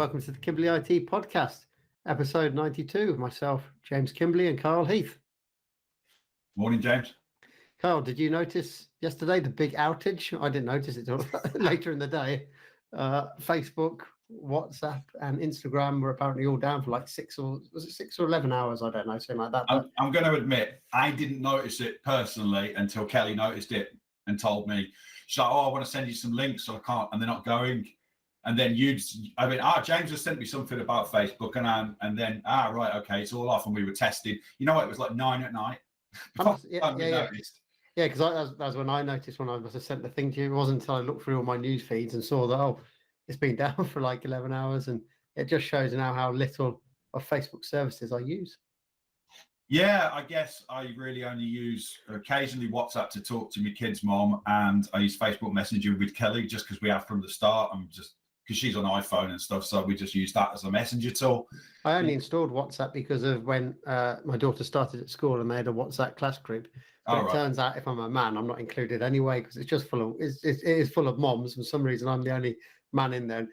welcome to the Kimbley IT podcast, episode 92 with myself, James Kimbley, and Carl Heath. Morning, James. Carl, did you notice yesterday the big outage? I didn't notice it till later in the day. Facebook, WhatsApp, and Instagram were apparently all down for like 6 or 11 hours? I don't know, something like that. But I'm going to admit, I didn't notice it personally until Kelly noticed it and told me. She's like, I want to send you some links, so I can't, and they're not going. And then James has sent me something about Facebook, and then right, okay, it's all off, and we were testing. You know what? It was like 9 at night. Yeah, because that's when I noticed when I must have sent the thing to you. It wasn't until I looked through all my news feeds and saw that, it's been down for like 11 hours. And it just shows now how little of Facebook services I use. Yeah, I guess I really only use occasionally WhatsApp to talk to my kid's mom, and I use Facebook Messenger with Kelly just because we have from the start. I'm just because she's on iPhone and stuff, so we just use that as a messenger tool. I only installed WhatsApp because of when my daughter started at school and they had a WhatsApp class group. But it turns out if I'm a man, I'm not included anyway because it's just it is full of moms. For some reason, I'm the only man in there.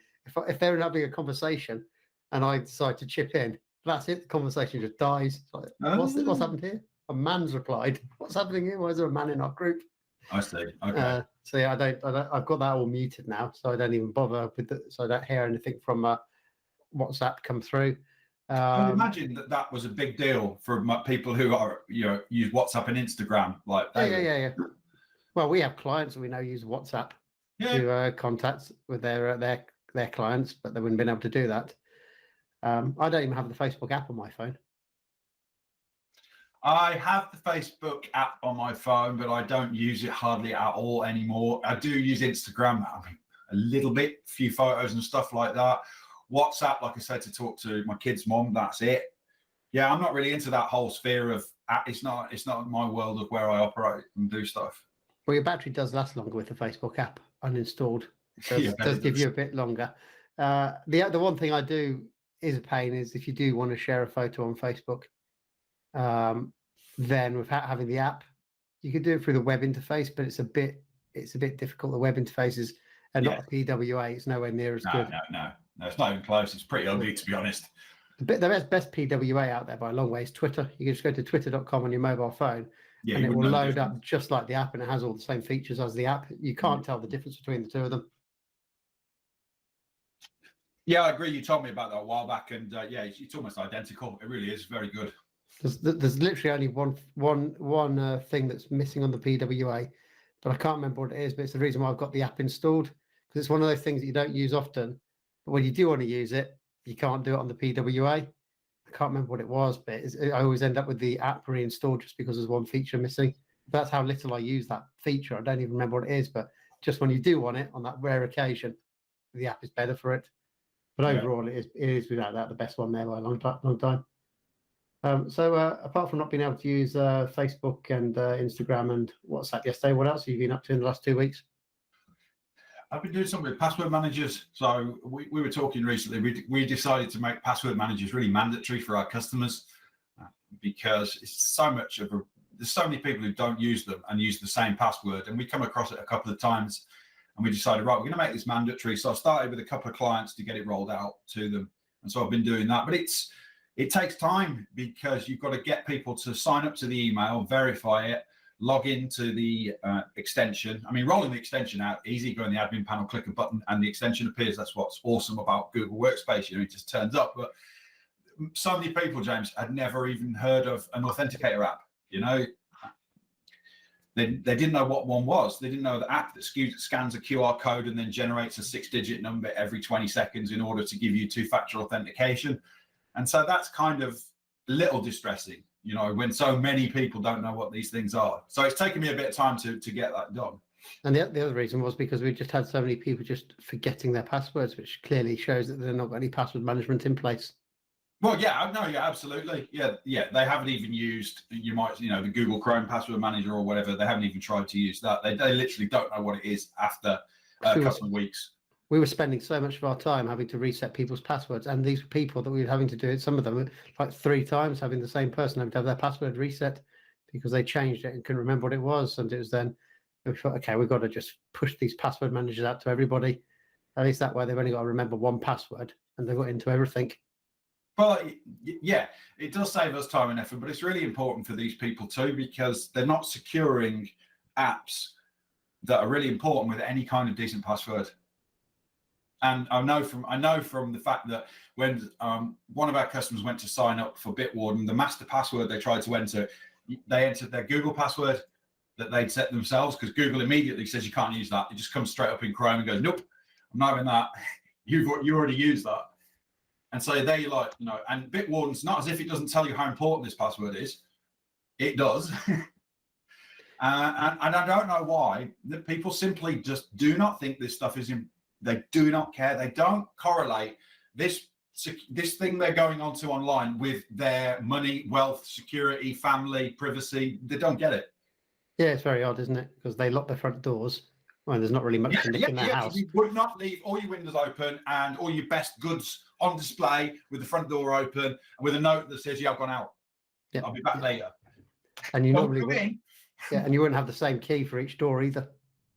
If they're having a conversation and I decide to chip in, that's it. The conversation just dies. Like, what's happened here? A man's replied. What's happening here? Why is there a man in our group? I see. Okay. So yeah, I've got that all muted now, so I don't even bother with it. So I don't hear anything from WhatsApp come through. I imagine that was a big deal for people who are use WhatsApp and Instagram. Like yeah. Well, we have clients that we know use WhatsApp to contact with their clients, but they wouldn't been able to do that. I don't even have the Facebook app on my phone. I have the Facebook app on my phone, but I don't use it hardly at all anymore. I do use Instagram, a little bit, a few photos and stuff like that. WhatsApp, like I said, to talk to my kid's mom. That's it. Yeah, I'm not really into that whole sphere of. It's not my world of where I operate and do stuff. Well, your battery does last longer with the Facebook app uninstalled. It does give you a bit longer. The one thing I do is a pain is if you do want to share a photo on Facebook. Then without having the app, you could do it through the web interface, but it's a bit difficult. The web interface is not a PWA. It's nowhere near as good. No, it's not even close. It's pretty ugly, to be honest. The best PWA out there by a long way is Twitter. You can just go to twitter.com on your mobile phone, and it will load up just like the app, and it has all the same features as the app. You can't tell the difference between the two of them. Yeah, I agree. You told me about that a while back, and it's almost identical. It really is very good. There's literally only one thing that's missing on the PWA, but I can't remember what it is. But it's the reason why I've got the app installed, because it's one of those things that you don't use often. But when you do want to use it, you can't do it on the PWA. I can't remember what it was, but I always end up with the app reinstalled just because there's one feature missing. That's how little I use that feature. I don't even remember what it is, but just when you do want it on that rare occasion, the app is better for it. But overall, it is without that the best one there by a long time. So apart from not being able to use Facebook and Instagram and WhatsApp yesterday, what else have you been up to in the last 2 weeks? I've been doing something with password managers. So we were talking recently. We decided to make password managers really mandatory for our customers because it's there's so many people who don't use them and use the same password. And we come across it a couple of times, and we decided, right, we're going to make this mandatory. So I started with a couple of clients to get it rolled out to them, and so I've been doing that. But it takes time because you've got to get people to sign up to the email, verify it, log into the extension. I mean, rolling the extension out, easy, go in the admin panel, click a button, and the extension appears. That's what's awesome about Google Workspace. It just turns up. But so many people, James, had never even heard of an authenticator app. They didn't know what one was. They didn't know the app that scans a QR code and then generates a 6-digit number every 20 seconds in order to give you two-factor authentication. And so that's kind of a little distressing, when so many people don't know what these things are. So it's taken me a bit of time to get that done. And the other reason was because we just had so many people just forgetting their passwords, which clearly shows that they've not got any password management in place. Well, absolutely. Yeah. They haven't even used, the Google Chrome password manager or whatever. They haven't even tried to use that. They literally don't know what it is after a couple of weeks. We were spending so much of our time having to reset people's passwords, and these people that we were having to do it, some of them like 3 times, having the same person having to have their password reset because they changed it and couldn't remember what it was. And it was then we thought, okay, we've got to just push these password managers out to everybody. At least that way they've only got to remember one password and they've got into everything. Well, yeah, it does save us time and effort, but it's really important for these people too, because they're not securing apps that are really important with any kind of decent password. And I know from the fact that when one of our customers went to sign up for Bitwarden, the master password they tried to enter, they entered their Google password that they'd set themselves, because Google immediately says you can't use that. It just comes straight up in Chrome and goes, nope, I'm not having that. You already used that. And so they like, and Bitwarden's not as if it doesn't tell you how important this password is. It does. And I don't know why that people simply just do not think this stuff is in. They do not care. They don't correlate this thing they're going onto online with their money, wealth, security, family, privacy. They don't get it. Yeah, it's very odd, isn't it? Because they lock their front doors when there's not really much to nick in their house. You would not leave all your windows open and all your best goods on display with the front door open and with a note that says, "Yeah, I've gone out. Yeah. I'll be back later." And you normally wouldn't. Yeah, and you wouldn't have the same key for each door either.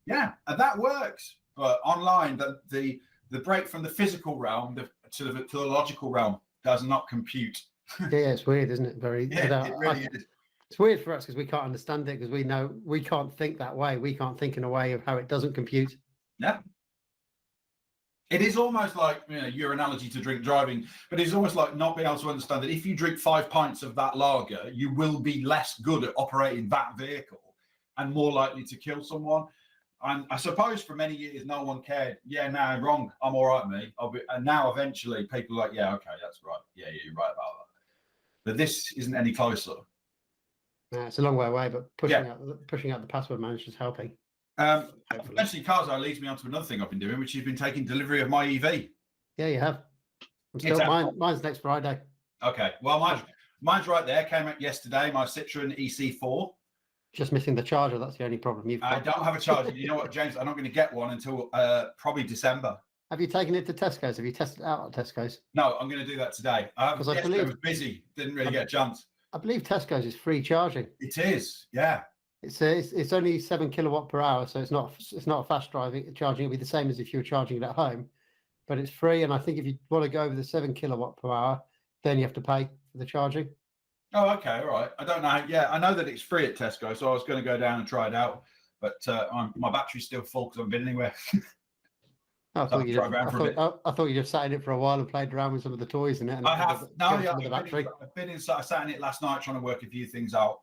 Yeah, and that works. But online, the break from the physical realm to the logical realm does not compute. Yeah, it's weird, isn't it? It really is. It's weird for us because we can't understand it, because we know we can't think that way. We can't think in a way of how it doesn't compute. Yeah. It is almost like, your analogy to drink driving, but it's almost like not being able to understand that if you drink 5 pints of that lager, you will be less good at operating that vehicle and more likely to kill someone. And I suppose for many years, no one cared. Yeah, no, wrong. I'm all right, mate. And now eventually people are like, yeah, okay, that's right. Yeah, you're right about that. But this isn't any closer. Yeah, it's a long way away, but pushing out the password manager is helping. Eventually, Carzo leads me on to another thing I've been doing, which has been taking delivery of my EV. Yeah, you have. Mine's next Friday. Okay, well, mine's right there. Came out yesterday. My Citroen EC4. Just missing the charger. That's the only problem you've got. I don't have a charger. You know what, James? I'm not going to get one until probably December. Have you taken it to Tesco's? Have you tested it out at Tesco's? No, I'm going to do that today. Because I was busy. Didn't really get a chance. I believe Tesco's is free charging. It is, yeah. It's only 7 kilowatt per hour, so it's not a fast charging. It'll be the same as if you were charging it at home, but it's free. And I think if you want to go over the 7 kilowatt per hour, then you have to pay for the charging. Oh, okay, all right. I don't know. Yeah, I know that it's free at Tesco, so I was going to go down and try it out, but my battery's still full because I haven't been anywhere. I thought you just sat in it for a while and played around with some of the toys in it. And I have. I've been inside. I sat in it last night trying to work a few things out.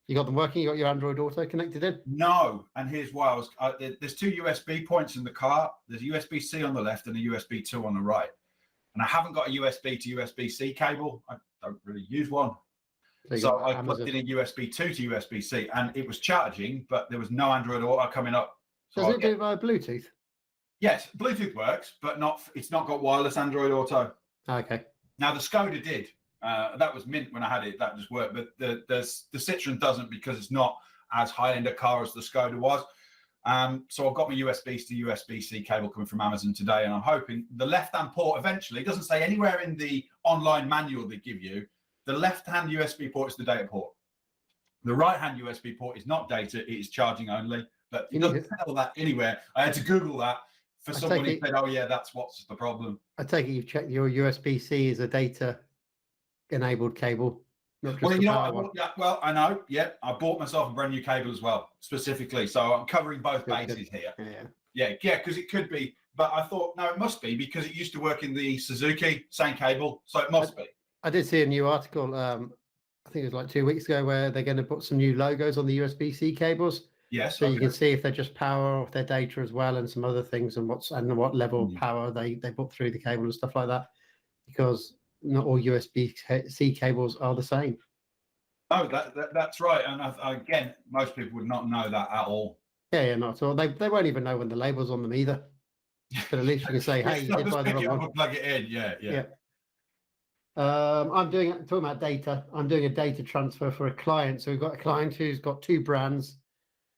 You got them working? You got your Android Auto connected in? No, and here's why there's 2 USB points in the car. There's a USB-C on the left and a USB 2 on the right. And I haven't got a USB to USB-C cable. I don't really use one. So I plugged in a USB 2 to USB-C and it was charging, but there was no Android Auto coming up. So does it do it via Bluetooth? Yes, Bluetooth works, but it's not got wireless Android Auto. Okay. Now the Skoda did. That was mint when I had it. That just worked. But the Citroen doesn't, because it's not as high-end a car as the Skoda was. So I've got my USB to USB-C cable coming from Amazon today, and I'm hoping the left-hand port eventually, it doesn't say anywhere in the online manual they give you, the left-hand USB port is the data port. The right-hand USB port is not data, it is charging only. But it doesn't tell that anywhere. I had to Google that for somebody who said, oh yeah, that's what's the problem. I take it you've checked your USB-C is a data-enabled cable. Well, you know, well, I know. Yeah, I bought myself a brand new cable as well, specifically. So I'm covering both bases here. Yeah, because it could be. But I thought, no, it must be, because it used to work in the Suzuki, same cable. So it must be. I did see a new article, I think it was like 2 weeks ago, where they're going to put some new logos on the USB-C cables. Yes. So you can see if they're just power or if they're data as well, and some other things, and what level of power they put through the cable and stuff like that. Because not all USB-C cables are the same. Oh, that's right. And again, most people would not know that at all. Yeah, not at all. They won't even know when the label's on them either. But at least you can say, hey, you did buy the wrong one. Plug it in. Yeah. Talking about data. I'm doing a data transfer for a client. So we've got a client who's got 2 brands,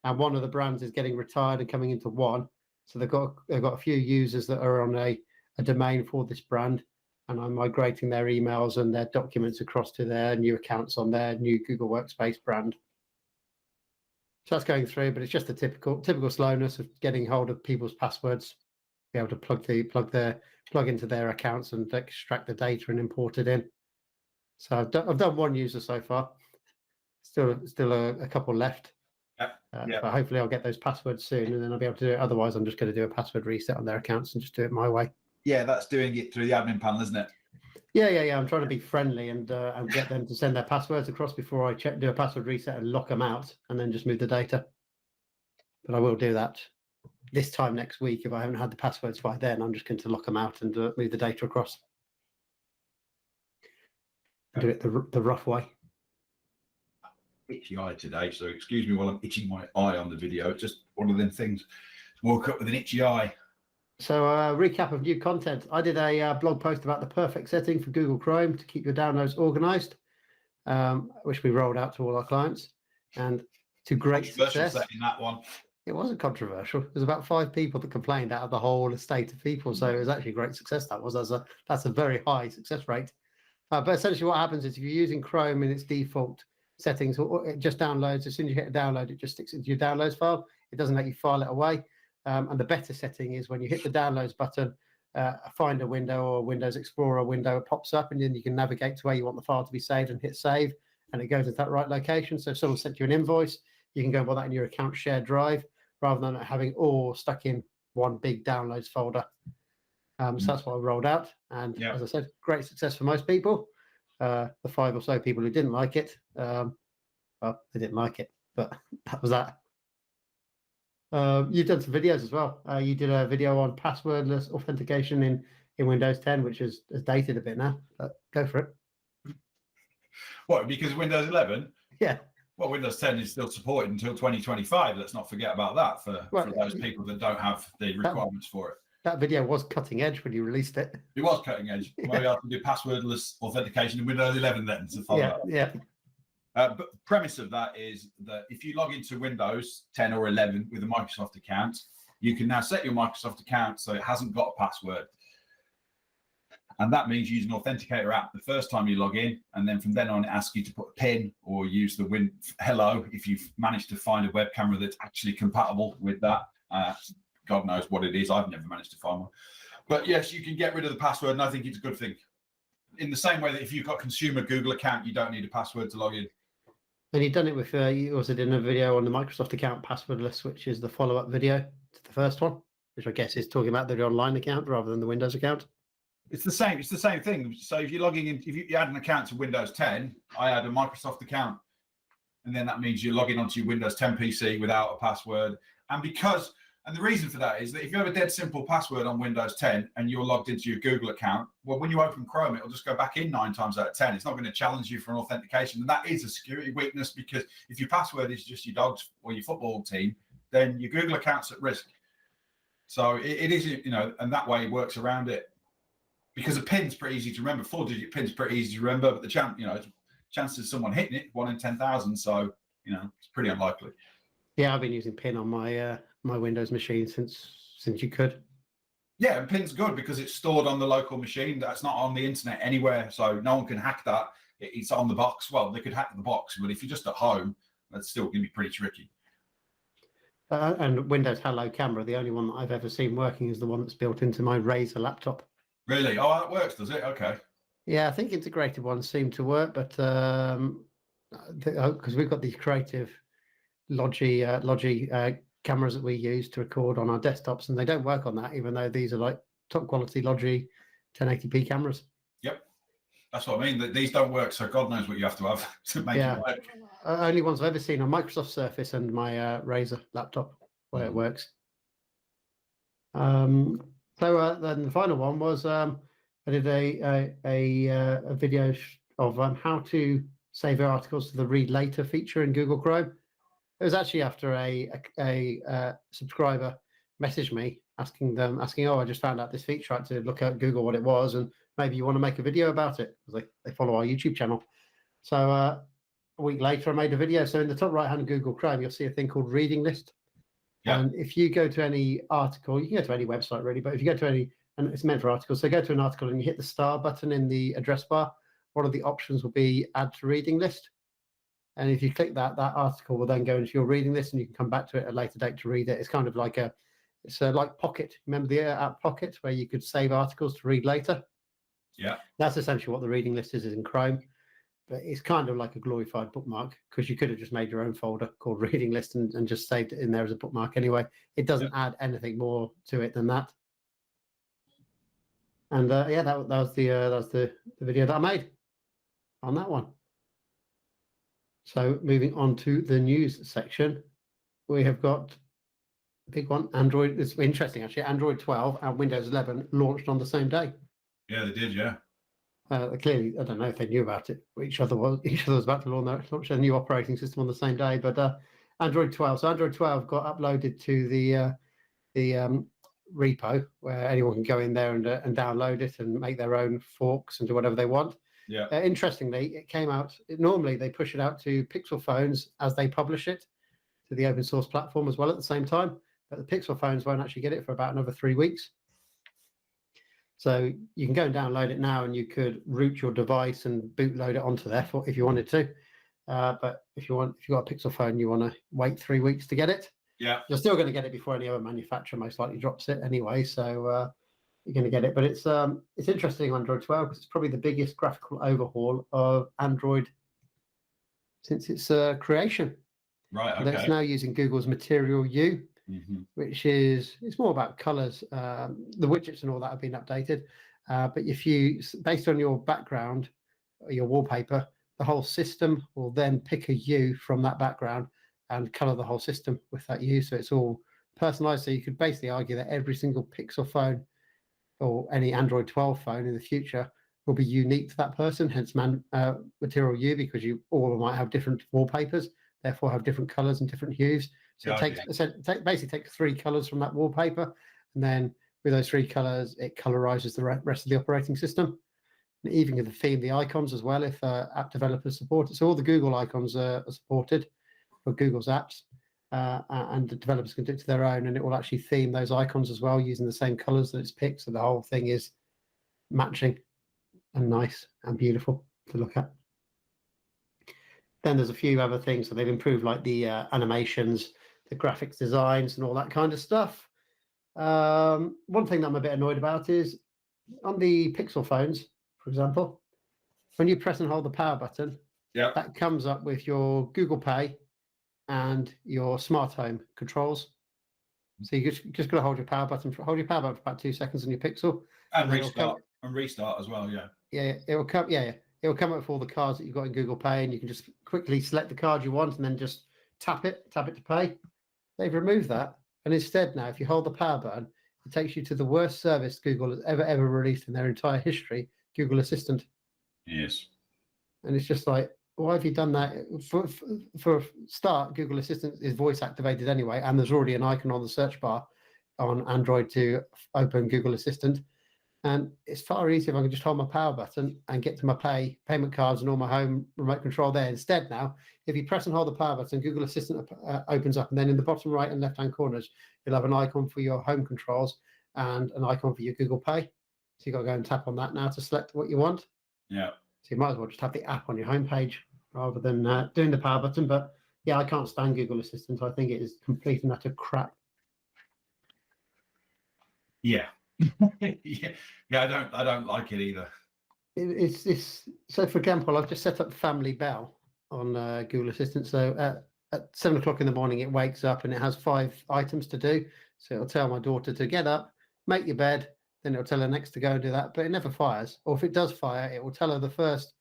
and one of the brands is getting retired and coming into one. So they've got a few users that are on a domain for this brand, and I'm migrating their emails and their documents across to their new accounts on their new Google Workspace brand. So that's going through, but it's just the typical slowness of getting hold of people's passwords. be able to plug into their accounts and extract the data and import it in. So I've done one user so far. Still a couple left. But hopefully I'll get those passwords soon, and then I'll be able to do it. Otherwise, I'm just going to do a password reset on their accounts and just do it my way. Yeah, that's doing it through the admin panel, isn't it? Yeah. I'm trying to be friendly and get them to send their passwords across before I do a password reset and lock them out, and then just move the data. But I will do that this time next week. If I haven't had the passwords by then, I'm just going to lock them out and move the data across. Do it the rough way. Itchy eye today, so excuse me while I'm itching my eye on the video. It's just one of them things. Woke up with an itchy eye. So recap of new content. I did a blog post about the perfect setting for Google Chrome to keep your downloads organized, which we rolled out to all our clients, and to great success. Setting, that one. It wasn't controversial. There's about 5 people that complained out of the whole estate of people, so it was actually a great success. That's a very high success rate. But essentially, what happens is if you're using Chrome in its default settings, it just downloads. As soon as you hit a download, it just sticks into your downloads file. It doesn't let you file it away. And the better setting is when you hit the downloads button, find a window or Windows Explorer window, it pops up, and then you can navigate to where you want the file to be saved and hit save, and it goes into that right location. So if someone sent you an invoice, you can go and put that in your account shared drive rather than having all stuck in one big downloads folder. So that's what I rolled out. And as I said, great success for most people. The 5 or so people who didn't like it, well, they didn't like it, but that was that. You've done some videos as well. You did a video on passwordless authentication in Windows 10, which is dated a bit now. But go for it. What, because Windows 11? Yeah. Well, Windows 10 is still supported until 2025. Let's not forget about that for those people that don't have the requirements for it. That video was cutting edge when you released it. It was cutting edge. Maybe I have to do passwordless authentication in Windows 11 then to follow that. Yeah. But the premise of that is that if you log into Windows 10 or 11 with a Microsoft account, you can now set your Microsoft account so it hasn't got a password. And that means use an authenticator app the first time you log in, and then from then on it asks you to put a PIN or use the hello if you've managed to find a web camera that's actually compatible with that. God knows what it is. I've never managed to find one. But yes, you can get rid of the password, and I think it's a good thing. In the same way that if you've got a consumer Google account, you don't need a password to log in. And you've done it with, you also did a video on the Microsoft account Passwordless, which is the follow-up video to the first one, which I guess is talking about the online account rather than the Windows account. It's the same. It's the same thing. So if you're logging in, if you add an account to Windows 10, I add a Microsoft account, and then that means you're logging onto your Windows 10 PC without a password. And the reason for that is that if you have a dead simple password on Windows 10 and you're logged into your Google account, well, when you open Chrome, it'll just go back in 9 times out of 10. It's not going to challenge you for an authentication. And that is a security weakness, because if your password is just your dogs or your football team, then your Google account's at risk. So it is, and that way it works around it. Because a pin's pretty easy to remember. 4-digit pin's pretty easy to remember, but the chances of someone hitting it, 1 in 10,000. So, it's pretty unlikely. Yeah, I've been using PIN on my my Windows machine since you could. Yeah, and PIN's good because it's stored on the local machine. That's not on the internet anywhere, so no one can hack that. It's on the box. Well, they could hack the box, but if you're just at home, that's still going to be pretty tricky. And Windows Hello Camera, the only one that I've ever seen working is the one that's built into my Razer laptop. Really? Oh, that works, does it? Okay. Yeah, I think integrated ones seem to work, but because we've got these creative Logi cameras that we use to record on our desktops, and they don't work on that, even though these are like top quality Logi 1080p cameras. Yep, that's what I mean. These don't work, so God knows what you have to make it work. Only ones I've ever seen on Microsoft Surface and my Razer laptop where it works. So then the final one was I did a video of how to save your articles to the read later feature in Google Chrome. It was actually after a subscriber messaged me asking, oh, I just found out this feature. I had to look at Google what it was, and maybe you want to make a video about it, because they follow our YouTube channel. So a week later, I made a video. So in the top right-hand Google Chrome, you'll see a thing called Reading List. Yeah. And if you go to any article, you can go to any website really, but if you go to any, and it's meant for articles, so go to an article and you hit the star button in the address bar, one of the options will be add to reading list. And if you click that article will then go into your reading list, and you can come back to it at a later date to read it. It's kind of like It's like Pocket. Remember the app Pocket, where you could save articles to read later? Yeah. That's essentially what the reading list is in Chrome. But it's kind of like a glorified bookmark, because you could have just made your own folder called reading list and just saved it in there as a bookmark anyway. It doesn't add anything more to it than that. And yeah, that was the video that I made on that one. So moving on to the news section, we have got a big one. Android, it's interesting actually. Android 12 and Windows 11 launched on the same day. Yeah, they did. Yeah. Clearly, I don't know if they knew about it. Each other was about to launch a new operating system on the same day. But Android 12. So Android 12 got uploaded to the repo, where anyone can go in there and download it and make their own forks and do whatever they want. Yeah. Interestingly, it came out. Normally, they push it out to Pixel phones as they publish it to the open source platform as well at the same time. But the Pixel phones won't actually get it for about another 3 weeks. So you can go and download it now, and you could root your device and bootload it onto there if you wanted to. But if you've got a Pixel phone, you want to wait 3 weeks to get it. Yeah. You're still going to get it before any other manufacturer most likely drops it anyway. So you're going to get it. But it's interesting on Android 12 because it's probably the biggest graphical overhaul of Android since its creation. Right. Okay. That's now using Google's Material U. Which is, it's more about colors. The widgets and all that have been updated, but if you, based on your background or your wallpaper, the whole system will then pick a hue from that background and color the whole system with that hue, so it's all personalized. So you could basically argue that every single Pixel phone or any Android 12 phone in the future will be unique to that person, hence Material U, because you all might have different wallpapers, therefore have different colors and different hues. So it basically takes 3 colors from that wallpaper, and then with those 3 colors, it colorizes the rest of the operating system. And even with the theme, the icons as well, if app developers support it. So all the Google icons are supported for Google's apps, and the developers can do it to their own, and it will actually theme those icons as well using the same colors that it's picked. So the whole thing is matching and nice and beautiful to look at. Then there's a few other things. So they've improved like the animations, the graphics designs and all that kind of stuff. One thing that I'm a bit annoyed about is on the Pixel phones, for example, when you press and hold the power button, that comes up with your Google Pay and your smart home controls. So you just got to hold your power button for about 2 seconds on your Pixel. And restart as well, yeah. Yeah, it will come. Yeah, it will come up with all the cards that you've got in Google Pay, and you can just quickly select the card you want and then just tap it to pay. They've removed that, and instead now, if you hold the power button, it takes you to the worst service Google has ever released in their entire history, Google Assistant. Yes. And it's just like, why have you done that? For a start, Google Assistant is voice activated anyway, and there's already an icon on the search bar on Android to open Google Assistant. And it's far easier if I can just hold my power button and get to my payment cards and all my home remote control there. Instead now, if you press and hold the power button, Google Assistant opens up, and then in the bottom right and left-hand corners, you'll have an icon for your home controls and an icon for your Google Pay. So you've got to go and tap on that now to select what you want. Yeah. So you might as well just have the app on your homepage rather than doing the power button. But yeah, I can't stand Google Assistant. I think it is complete and utter crap. Yeah. Yeah, I don't like it either. It's so, for example, I've just set up Family Bell on Google Assistant. So at 7 o'clock in the morning, it wakes up and it has 5 items to do. So it'll tell my daughter to get up, make your bed, then it'll tell her next to go and do that. But it never fires. Or if it does fire, it will tell her the first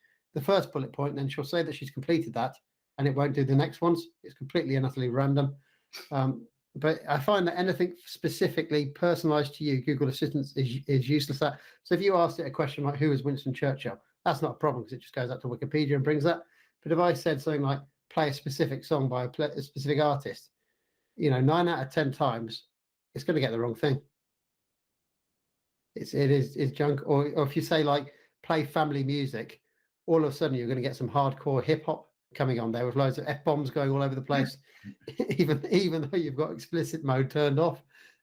bullet point, and then she'll say that she's completed that, and it won't do the next ones. It's completely and utterly random. But I find that anything specifically personalized to you, Google Assistant is useless. So if you asked it a question like, who is Winston Churchill? That's not a problem because it just goes out to Wikipedia and brings that. But if I said something like, play a specific song by a specific artist, 9 out of 10 times, it's going to get the wrong thing. It is junk. Or if you say like, play family music, all of a sudden you're going to get some hardcore hip hop coming on there with loads of F-bombs going all over the place, even though you've got explicit mode turned on,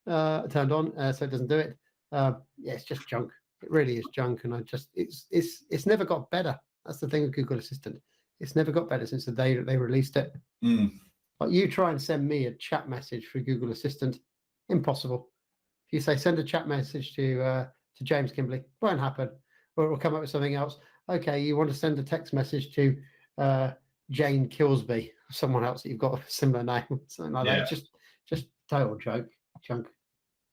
so it doesn't do it. Yeah, it's just junk. It really is junk, and it's never got better. That's the thing with Google Assistant. It's never got better since the day that they released it. Like, you try and send me a chat message through Google Assistant, impossible. If you say send a chat message to James Kimbley, won't happen, or it will come up with something else. Okay, you want to send a text message to Jane Kilsby, someone else that you've got a similar name, something like that. It's just total junk.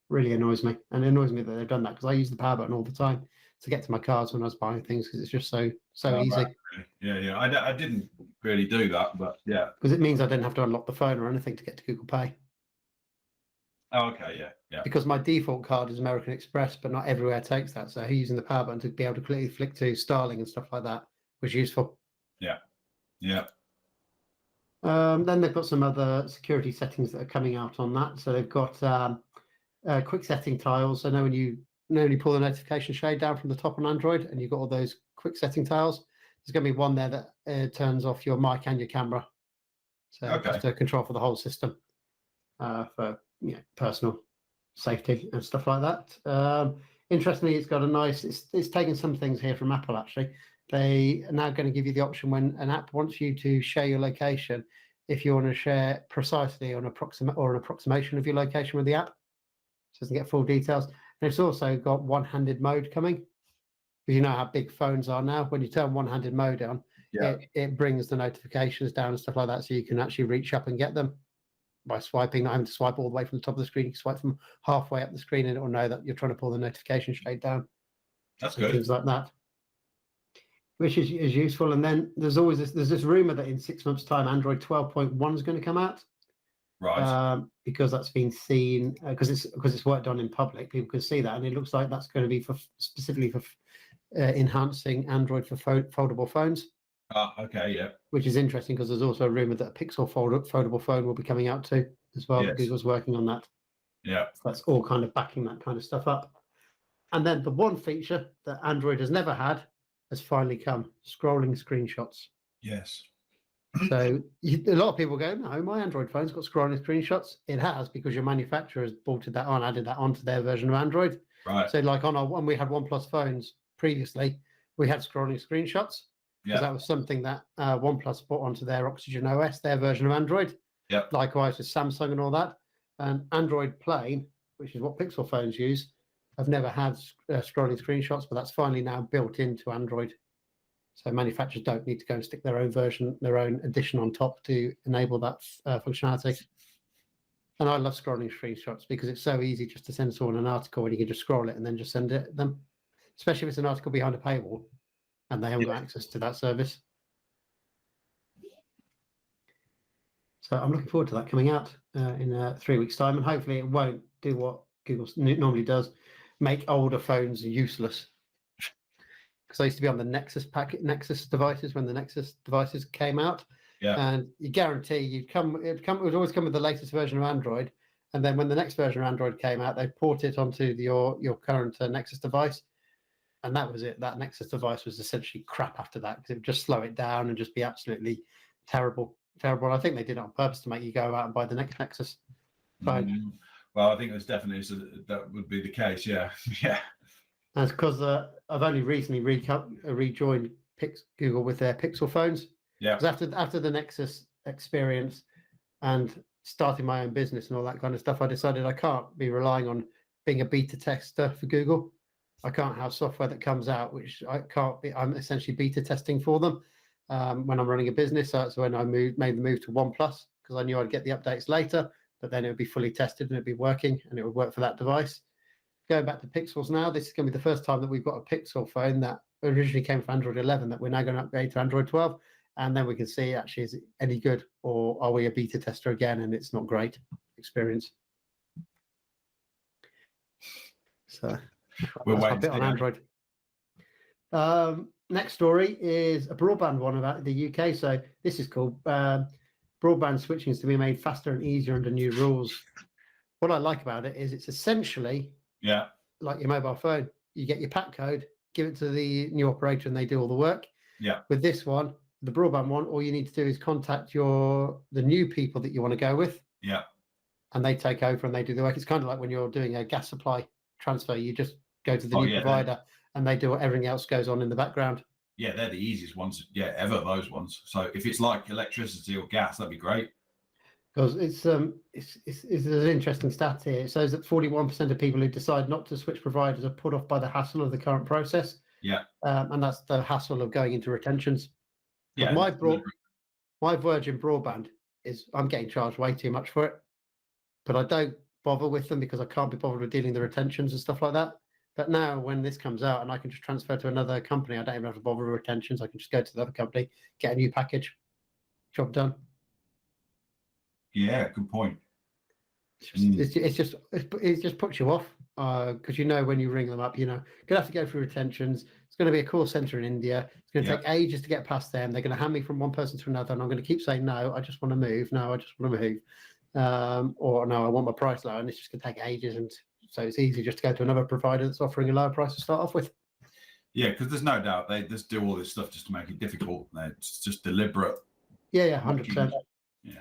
Really annoys me, and it annoys me that they've done that because I use the power button all the time to get to my cards when I was buying things because it's just so easy. Right. Yeah. I didn't really do that, but yeah, because it means I don't have to unlock the phone or anything to get to Google Pay. Oh, okay, yeah. Because my default card is American Express, but not everywhere takes that. So using the power button to be able to clearly flick to Starling and stuff like that was useful. Yeah. Then they've got some other security settings that are coming out on that. So they've got quick setting tiles. So when you pull the notification shade down from the top on Android, and you've got all those quick setting tiles, there's going to be one there that turns off your mic and your camera. So just a control for the whole system for personal safety and stuff like that. Interestingly, it's got a nice. It's taken some things here from Apple actually. They are now going to give you the option when an app wants you to share your location, if you want to share precisely an approximation of your location with the app, so it doesn't get full details. And it's also got one-handed mode coming, because you know how big phones are now. When you turn one-handed mode on, it brings the notifications down and stuff like that, so you can actually reach up and get them by swiping, not having to swipe all the way from the top of the screen. You can swipe from halfway up the screen and it will know that you're trying to pull the notification shade down. That's good. Things like that, which is useful. And then there's this rumor that in 6 months' time, Android 12.1 is going to come out. Right. Because that's been seen, because it's worked on in public, people can see that, and it looks like that's going to be specifically for enhancing Android for foldable phones. Okay, yeah. Which is interesting because there's also a rumor that a Pixel foldable phone will be coming out too as well. Yes. Google's working on that. Yeah. So that's all kind of backing that kind of stuff up. And then the one feature that Android has never had has finally come: scrolling screenshots. Yes. So a lot of people go, no, my Android phone's got scrolling screenshots. It has, because your manufacturer has bolted that on, added that onto their version of Android. Right. So like on when we had OnePlus phones previously, we had scrolling screenshots. Because that was something that OnePlus put onto their Oxygen OS, their version of Android. Yeah. Likewise with Samsung and all that. And Android plain, which is what Pixel phones use, have never had scrolling screenshots, but that's finally now built into Android. So manufacturers don't need to go and stick their own version, their own edition on top to enable that functionality. And I love scrolling screenshots because it's so easy just to send someone an article when you can just scroll it and then just send it them, especially if it's an article behind a paywall and they haven't got access to that service. So I'm looking forward to that coming out in 3 weeks' time, and hopefully it won't do what Google normally does, make older phones useless. Because I used to be on the Nexus devices when the Nexus devices came out, and you guarantee it would always come with the latest version of Android, and then when the next version of Android came out, they port it onto your current Nexus device. And that was it. That Nexus device was essentially crap after that, because it would just slow it down and just be absolutely terrible. And I think they did it on purpose to make you go out and buy the next Nexus phone. Well, I think that's definitely that would be the case. Yeah. And it's because I've only recently rejoined Google with their Pixel phones. Yeah. Because after the Nexus experience and starting my own business and all that kind of stuff, I decided I can't be relying on being a beta tester for Google. I can't have software that comes out which I'm essentially beta testing for them when I'm running a business. So that's when I made the move to OnePlus, because I knew I'd get the updates later, but then it would be fully tested and it'd be working and it would work for that device. Going back to Pixels now, this is going to be the first time that we've got a Pixel phone that originally came from Android 11 that we're now going to upgrade to Android 12. And then we can see, actually, is it any good, or are we a beta tester again and it's not great experience? So we're that's a bit on Android. Next story is a broadband one about the UK. So this is called broadband switching is to be made faster and easier under new rules. What I like about it is it's essentially like your mobile phone. You get your PAT code, give it to the new operator, and they do all the work. Yeah. With this one, the broadband one, all you need to do is contact the new people that you want to go with. Yeah. And they take over and they do the work. It's kind of like when you're doing a gas supply transfer. You just go to the new provider and they do what everything else goes on in the background. Yeah, they're the easiest ones, ever, those ones. So if it's like electricity or gas, that'd be great. Because it's an interesting stat here. It says that 41% of people who decide not to switch providers are put off by the hassle of the current process. Yeah. And that's the hassle of going into retentions. Yeah. My Virgin broadband I'm getting charged way too much for it, but I don't bother with them because I can't be bothered with dealing the retentions and stuff like that. But now when this comes out and I can just transfer to another company, I don't even have to bother with retentions. I can just go to the other company, get a new package, job done. Yeah, good point. It just puts you off because when you ring them up, you're gonna have to go through retentions. It's going to be a call center in India. It's going to take ages to get past them. They're going to hand me from one person to another, and I'm going to keep saying no. I just want to move. No, I just want to move. Or no, I want my price low, and it's just going to take ages. And so it's easy just to go to another provider that's offering a lower price to start off with. Yeah, because there's no doubt they just do all this stuff just to make it difficult. It's just deliberate. Yeah, 100%. Yeah.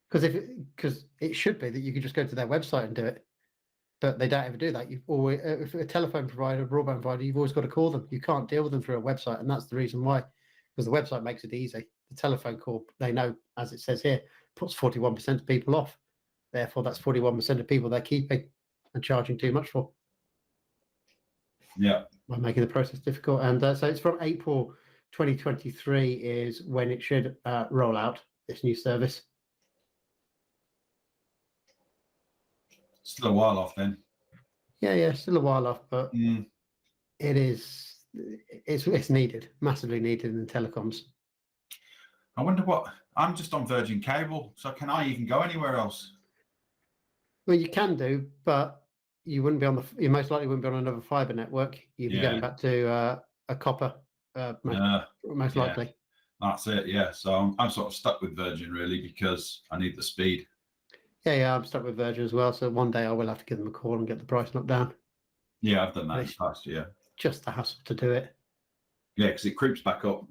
Because it should be that you could just go to their website and do it, but they don't ever do that. You've always, if a telephone provider, a broadband provider, you've always got to call them. You can't deal with them through a website, and that's the reason why. Because the website makes it easy. The telephone call, they know, as it says here, puts 41% of people off. Therefore, that's 41% of people they're keeping and charging too much for. Yeah. By making the process difficult. And so it's from April 2023 is when it should roll out, this new service. Still a while off then. Yeah, still a while off, but it's needed, massively needed in the telecoms. I wonder I'm just on Virgin Cable, so can I even go anywhere else? Well, you can do, but you wouldn't be you most likely wouldn't be on another fiber network. You'd be going back to a copper, most likely. That's it, yeah. So I'm sort of stuck with Virgin really because I need the speed. Yeah, I'm stuck with Virgin as well. So one day I will have to give them a call and get the price knocked down. Yeah, I've done that in the past, yeah. Just the hassle to do it. Yeah, because it creeps back up.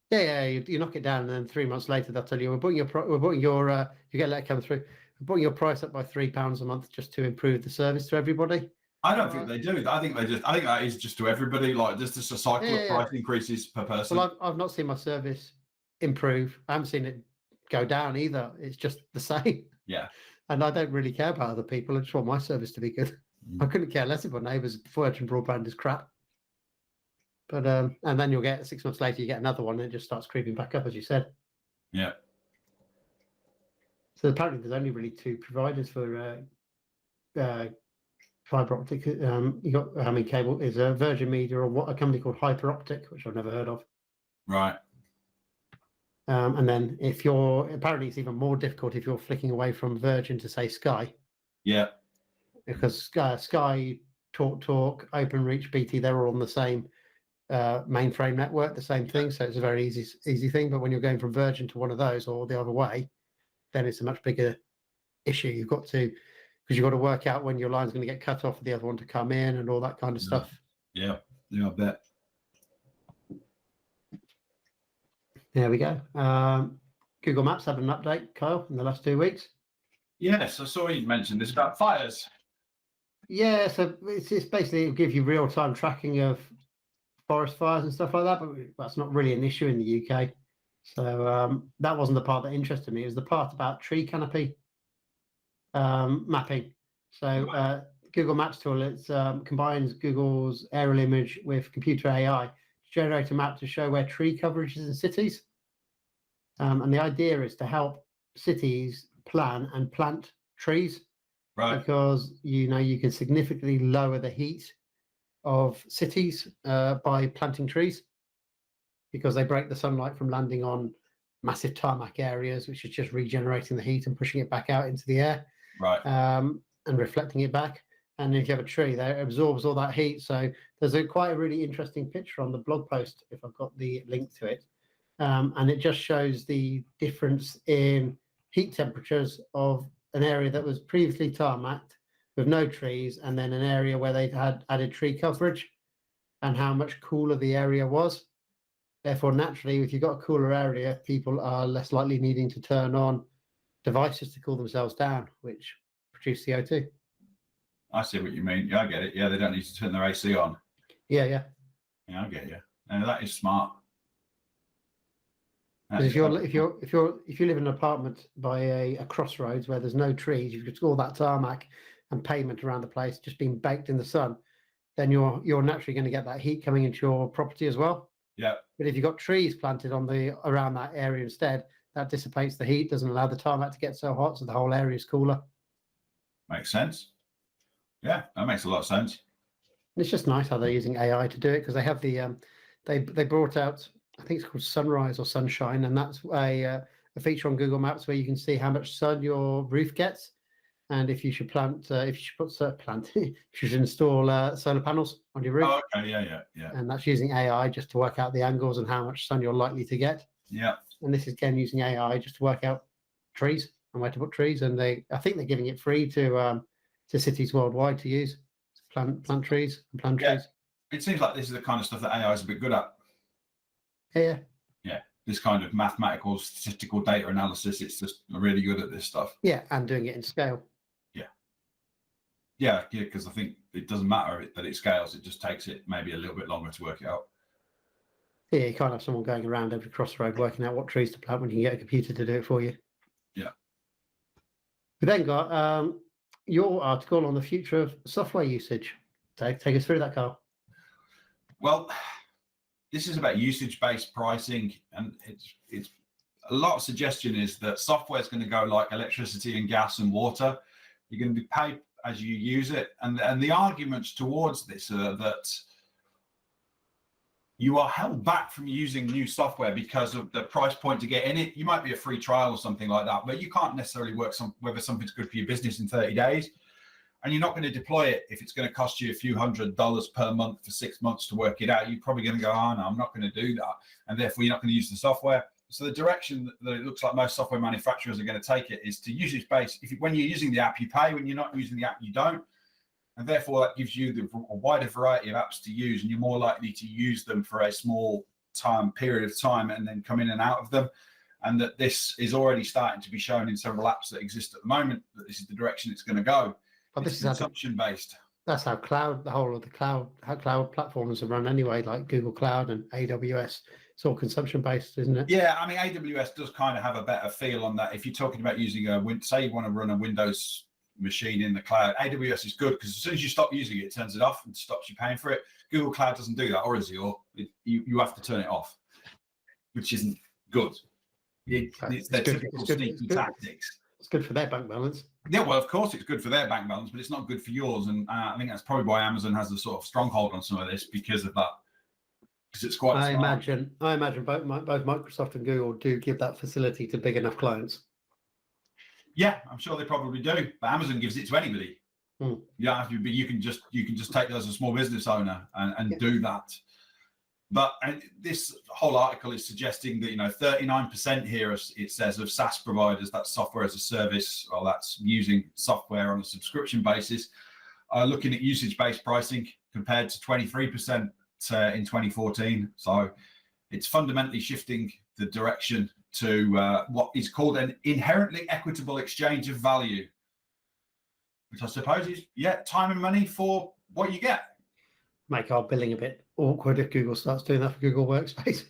Yeah, you knock it down, and then 3 months later they'll tell you you get a letter come through. We're putting your price up by £3 a month just to improve the service to everybody. I don't think they do. I think that is just to everybody. Like there's just a cycle of price increases per person. Well, I've not seen my service improve. I haven't seen it go down either. It's just the same. Yeah. And I don't really care about other people. I just want my service to be good. I couldn't care less if my neighbour's Virgin broadband is crap. But and then you'll get 6 months later, you get another one, and it just starts creeping back up, as you said. Yeah. So apparently, there's only really two providers for fibre optic. You got cable is Virgin Media or a company called Hyper Optic, which I've never heard of. Right. And then apparently it's even more difficult if you're flicking away from Virgin to say Sky. Yeah. Because Sky, TalkTalk, OpenReach, BT, they're all on the same mainframe network, the same thing. So it's a very easy thing. But when you're going from Virgin to one of those or the other way, then it's a much bigger issue. You've got to work out when your line's going to get cut off for the other one to come in and all that kind of stuff. Yeah, I bet. There we go. Google Maps had an update, Kyle, in the last 2 weeks. Yes, I saw you mentioned this about fires. Yeah, so it's basically it'll give you real-time tracking of forest fires and stuff like that, but that's not really an issue in the UK. So that wasn't the part that interested me. It was the part about tree canopy mapping. So Google Maps tool, it combines Google's aerial image with computer AI to generate a map to show where tree coverage is in cities. And the idea is to help cities plan and plant trees. Right. Because you can significantly lower the heat of cities by planting trees, because they break the sunlight from landing on massive tarmac areas, which is just regenerating the heat and pushing it back out into the air, right, and reflecting it back. And if you have a tree there, it absorbs all that heat. So there's quite a really interesting picture on the blog post, if I've got the link to it, and it just shows the difference in heat temperatures of an area that was previously tarmacked with no trees, and then an area where they had added tree coverage, and how much cooler the area was. Therefore, naturally, if you've got a cooler area, people are less likely needing to turn on devices to cool themselves down, which produce CO2. I see what you mean. Yeah, I get it. Yeah, they don't need to turn their AC on. Yeah. Yeah, I get you. And that is smart. Because if you live in an apartment by a crossroads where there's no trees, you've got all that tarmac and pavement around the place just being baked in the sun, then you're naturally going to get that heat coming into your property as well. Yeah. But if you've got trees planted around that area instead, that dissipates the heat, doesn't allow the tarmac to get so hot, so the whole area is cooler. Makes sense. Yeah, that makes a lot of sense. It's just nice how they're using AI to do it, because they have they brought out, I think it's called Sunrise or Sunshine, and that's a feature on Google Maps where you can see how much sun your roof gets, and if you should you should install solar panels on your roof. Oh, okay, yeah. And that's using AI just to work out the angles and how much sun you're likely to get. Yeah. And this is again using AI just to work out trees and where to put trees, and I think they're giving it free to cities worldwide to use. Plant trees and plant trees. It seems like this is the kind of stuff that AI is a bit good at. Yeah. Yeah. This kind of mathematical, statistical data analysis, it's just really good at this stuff. Yeah, and doing it in scale. Yeah, because I think it doesn't matter that it scales. It just takes it maybe a little bit longer to work it out. Yeah, you can't have someone going around every crossroad working out what trees to plant when you can get a computer to do it for you. Yeah. We then got your article on the future of software usage. Take us through that, Carl. Well, this is about usage-based pricing, and it's a lot of suggestion is that software is going to go like electricity and gas and water. You're going to be paid as you use it, and the arguments towards this are that you are held back from using new software because of the price point to get in it. You might be a free trial or something like that, but you can't necessarily work whether something's good for your business in 30 days. And you're not going to deploy it if it's going to cost you a few $100s per month for 6 months to work it out. You're probably going to go, oh, no, I'm not going to do that. And therefore, you're not going to use the software. So the direction that it looks like most software manufacturers are going to take it is to usage-based. When you're using the app, you pay. When you're not using the app, you don't. And therefore, that gives you a wider variety of apps to use, and you're more likely to use them for a small period of time and then come in and out of them. And that this is already starting to be shown in several apps that exist at the moment, that this is the direction it's going to go. But this is consumption-based. That's how cloud platforms are run anyway, like Google Cloud and AWS. It's all consumption-based, isn't it? Yeah, I mean, AWS does kind of have a better feel on that. If you're talking about using say you want to run a Windows machine in the cloud, AWS is good because as soon as you stop using it, it turns it off and stops you paying for it. Google Cloud doesn't do that, or Azure. You have to turn it off, which isn't good. It's their typical sneaky tactics. It's good for their bank balance. Yeah, well, of course it's good for their bank balance, but it's not good for yours. And I think that's probably why Amazon has a sort of stronghold on some of this because of that. Because it's quite. I imagine both Microsoft and Google do give that facility to big enough clients. Yeah, I'm sure they probably do, but Amazon gives it to anybody. You don't have to be. You can just take it as a small business owner and do that. But this whole article is suggesting that 39% here it says of SaaS providers, that's software as a service, or that's using software on a subscription basis, are looking at usage-based pricing compared to 23% in 2014. So it's fundamentally shifting the direction to what is called an inherently equitable exchange of value, which I suppose is time and money for what you get. Make our billing a bit awkward if Google starts doing that for Google Workspace.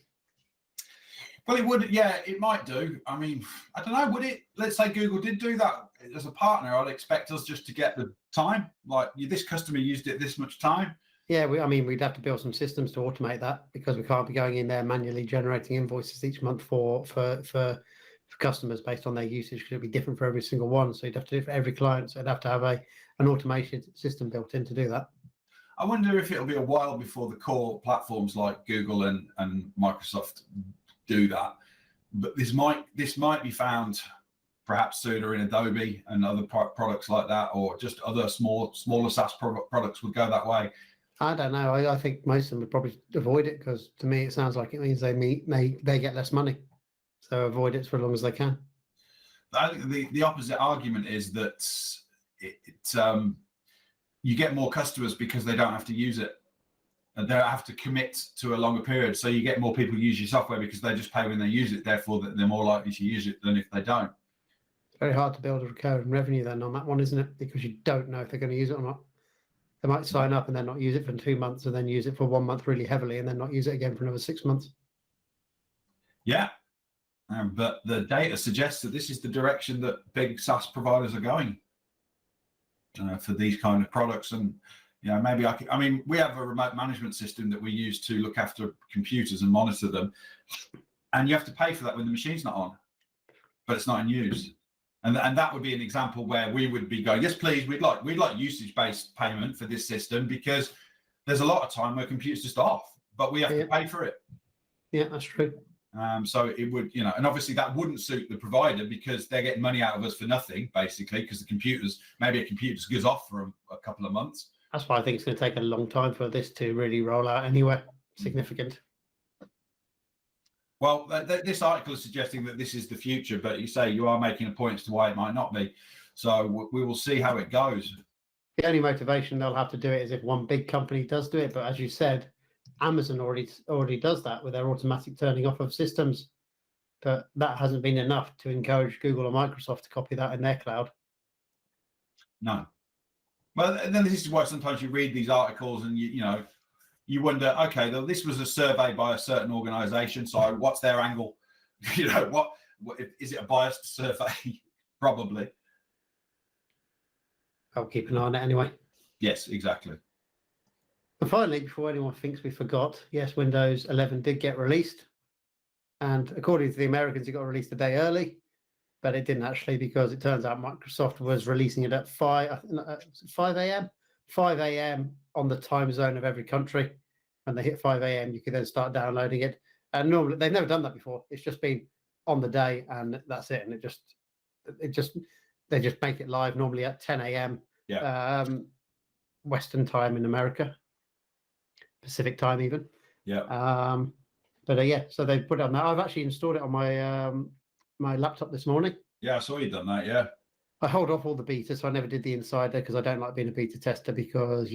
Well, it would, it might do. I mean, I don't know, would it? Let's say Google did do that. As a partner, I'd expect us just to get the time. Like, this customer used it this much time. Yeah, we'd have to build some systems to automate that because we can't be going in there manually generating invoices each month for customers based on their usage, because it'd be different for every single one. So you'd have to do it for every client. So you'd have to have an automated system built in to do that. I wonder if it'll be a while before the core platforms like Google and Microsoft do that. But this might be found perhaps sooner in Adobe and other products like that, or just other smaller SaaS products would go that way. I don't know. I think most of them would probably avoid it because to me it sounds like it means they get less money, so avoid it for as long as they can. I think the opposite argument is that you get more customers because they don't have to use it, and they don't have to commit to a longer period. So you get more people use your software because they just pay when they use it. Therefore, they're more likely to use it than if they don't. It's very hard to build a recurring revenue then on that one, isn't it? Because you don't know if they're going to use it or not. They might sign up and then not use it for 2 months, and then use it for 1 month really heavily, and then not use it again for another 6 months. Yeah, But the data suggests that this is the direction that big SaaS providers are going for these kind of products. And maybe I mean, we have a remote management system that we use to look after computers and monitor them, and you have to pay for that when the machine's not on, but it's not in use. And that would be an example where we would be going, yes, please, we'd like usage-based payment for this system, because there's a lot of time where computers just off, but we have to pay for it. Yeah, that's true. So it would, and obviously that wouldn't suit the provider, because they're getting money out of us for nothing, basically, because maybe a computer just goes off for a couple of months. That's why I think it's going to take a long time for this to really roll out anywhere significant. Well, this article is suggesting that this is the future, but you say you are making a point as to why it might not be. So we will see how it goes. The only motivation they'll have to do it is if one big company does do it. But as you said, Amazon already does that with their automatic turning off of systems. But that hasn't been enough to encourage Google or Microsoft to copy that in their cloud. No. Well, and then this is why sometimes you read these articles and you wonder, okay, this was a survey by a certain organization, so what's their angle? What is it, a biased survey? Probably. I'll keep an eye on it anyway. Yes, exactly. And finally, before anyone thinks we forgot, yes, Windows 11 did get released. And according to the Americans, it got released a day early, but it didn't actually, because it turns out Microsoft was releasing it at 5 a.m. 5 a.m. on the time zone of every country. When they hit 5 a.m., you could then start downloading it. And normally, they've never done that before. It's just been on the day, and that's it. And they just make it live normally at 10 a.m. Western time in America, Pacific time even. Yeah. So they put it on that. I've actually installed it on my laptop this morning. Yeah, I saw you done that. Yeah. I hold off all the beta, so I never did the insider, because I don't like being a beta tester, because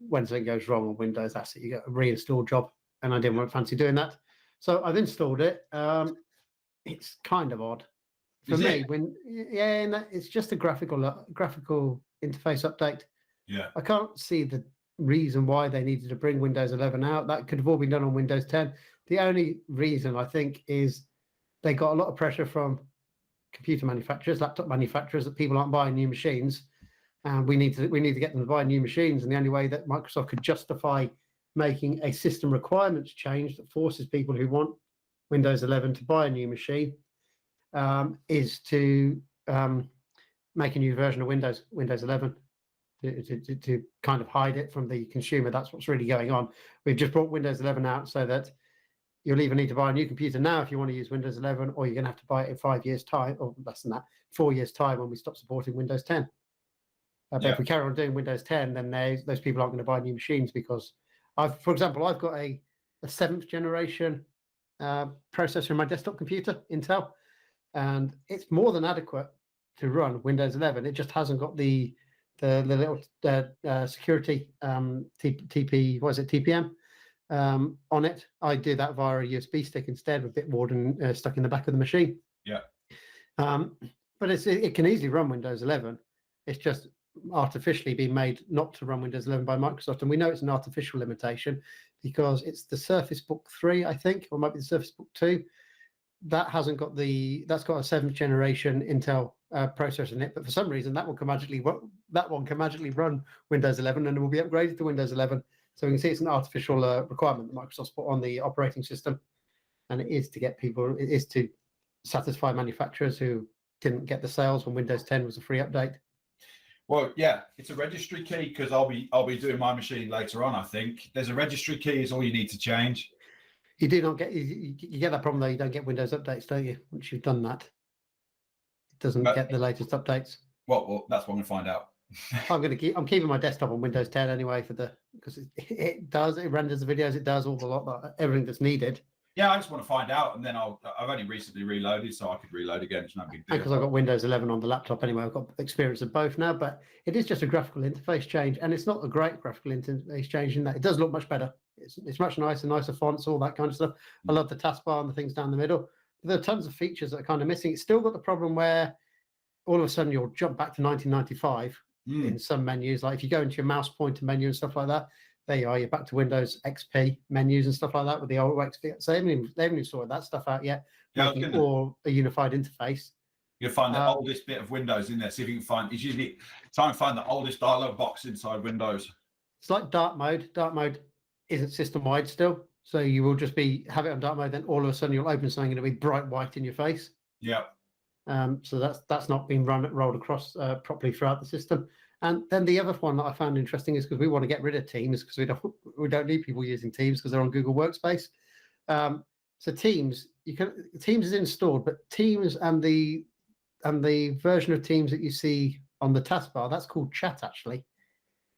when something goes wrong on Windows, that's it. You get a reinstall job, and I didn't fancy doing that. So I've installed it. It's kind of odd for me. It's just a graphical interface update. Yeah. I can't see the reason why they needed to bring Windows 11 out. That could have all been done on Windows 10. The only reason, I think, is they got a lot of pressure from computer manufacturers, laptop manufacturers, that people aren't buying new machines, and we need to get them to buy new machines. And the only way that Microsoft could justify making a system requirements change that forces people who want Windows 11 to buy a new machine is to make a new version of Windows 11 to kind of hide it from the consumer. That's what's really going on. We've just brought Windows 11 out so that you'll either need to buy a new computer now if you want to use Windows 11, or you're going to have to buy it in 5 years' time, or less than that, 4 years' time, when we stop supporting Windows 10. But if we carry on doing Windows 10, then those people aren't going to buy new machines, because for example, I've got a 7th generation processor in my desktop computer, Intel, and it's more than adequate to run Windows 11. It just hasn't got the little security TPM on it. I do that via a USB stick instead, with Bitwarden stuck in the back of the machine. Yeah. But it can easily run Windows 11. It's just artificially been made not to run Windows 11 by Microsoft, and we know it's an artificial limitation, because it's the Surface Book 3, I think, or it might be the Surface Book 2. That's got a 7th generation Intel processor in it, but for some reason that one can magically run Windows 11, and it will be upgraded to Windows 11. So we can see it's an artificial requirement that Microsoft's put on the operating system, and it is to satisfy manufacturers who didn't get the sales when Windows 10 was a free update. Well, yeah, it's a registry key, because I'll be doing my machine later on. I think there's a registry key is all you need to change. You do not get you get that problem though. You don't get Windows updates, don't you? Once you've done that, it doesn't get the latest updates. Well, that's what I'm going to find out. I'm keeping my desktop on Windows 10 anyway, because it renders the videos, it does all the lot, everything that's needed. Yeah, I just want to find out, and then I've only recently reloaded, so I could reload again. It's no big deal. Because I've got Windows 11 on the laptop anyway, I've got experience of both now. But it is just a graphical interface change, and it's not a great graphical interface change in that it does look much better. It's much nicer fonts, all that kind of stuff. I love the taskbar and the things down the middle. But there are tons of features that are kind of missing. It's still got the problem where all of a sudden you'll jump back to 1995 in some menus. Like if you go into your mouse pointer menu and stuff like that, there you are. You're back to Windows XP menus and stuff like that with the old XP. So they haven't even sorted that stuff out yet, making it all a unified interface. You'll find the oldest bit of Windows in there. See if you can find. It's usually try and find the oldest dialog box inside Windows. It's like dark mode. Dark mode isn't system wide still, so you will just have it on dark mode. Then all of a sudden you'll open something and it'll be bright white in your face. Yeah. So that's not been rolled across properly throughout the system. And then the other one that I found interesting is because we want to get rid of Teams because we don't need people using Teams because they're on Google Workspace. So Teams is installed, but Teams and the version of Teams that you see on the taskbar, that's called Chat. Actually,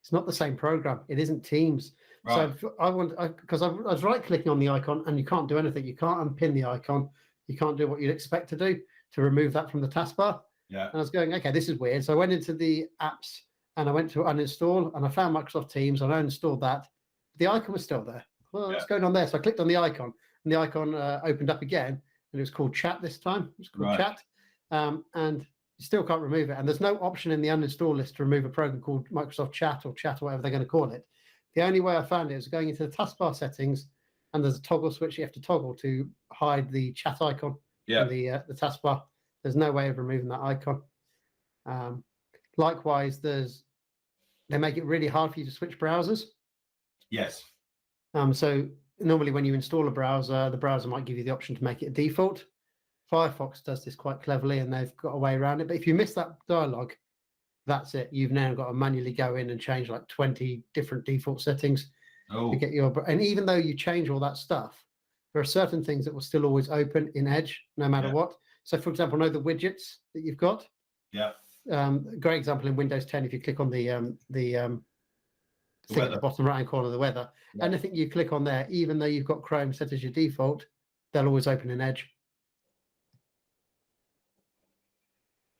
it's not the same program. It isn't Teams. Right. So I was right clicking on the icon and you can't do anything. You can't unpin the icon. You can't do what you'd expect to do to remove that from the taskbar. Yeah. And I was going, okay, this is weird. So I went into the apps and I went to uninstall and I found Microsoft Teams and I uninstalled that. The icon was still there. Well, what's going on there? So I clicked on the icon and the icon opened up again and it was called Chat this time. It was called Chat. And you still can't remove it. And there's no option in the uninstall list to remove a program called Microsoft Chat or Chat or whatever they're going to call it. The only way I found it was going into the taskbar settings and there's a toggle switch you have to toggle to hide the chat icon in the taskbar. There's no way of removing that icon. Likewise, they make it really hard for you to switch browsers. Yes. So normally when you install a browser, the browser might give you the option to make it a default. Firefox does this quite cleverly and they've got a way around it. But if you miss that dialog, that's it. You've now got to manually go in and change like 20 different default settings to get your. And even though you change all that stuff, there are certain things that will still always open in Edge, no matter what. So, for example, know the widgets that you've got. Yeah. Great example in Windows 10. If you click on the thing at the bottom right-hand corner of the weather, anything you click on there, even though you've got Chrome set as your default, they'll always open in Edge.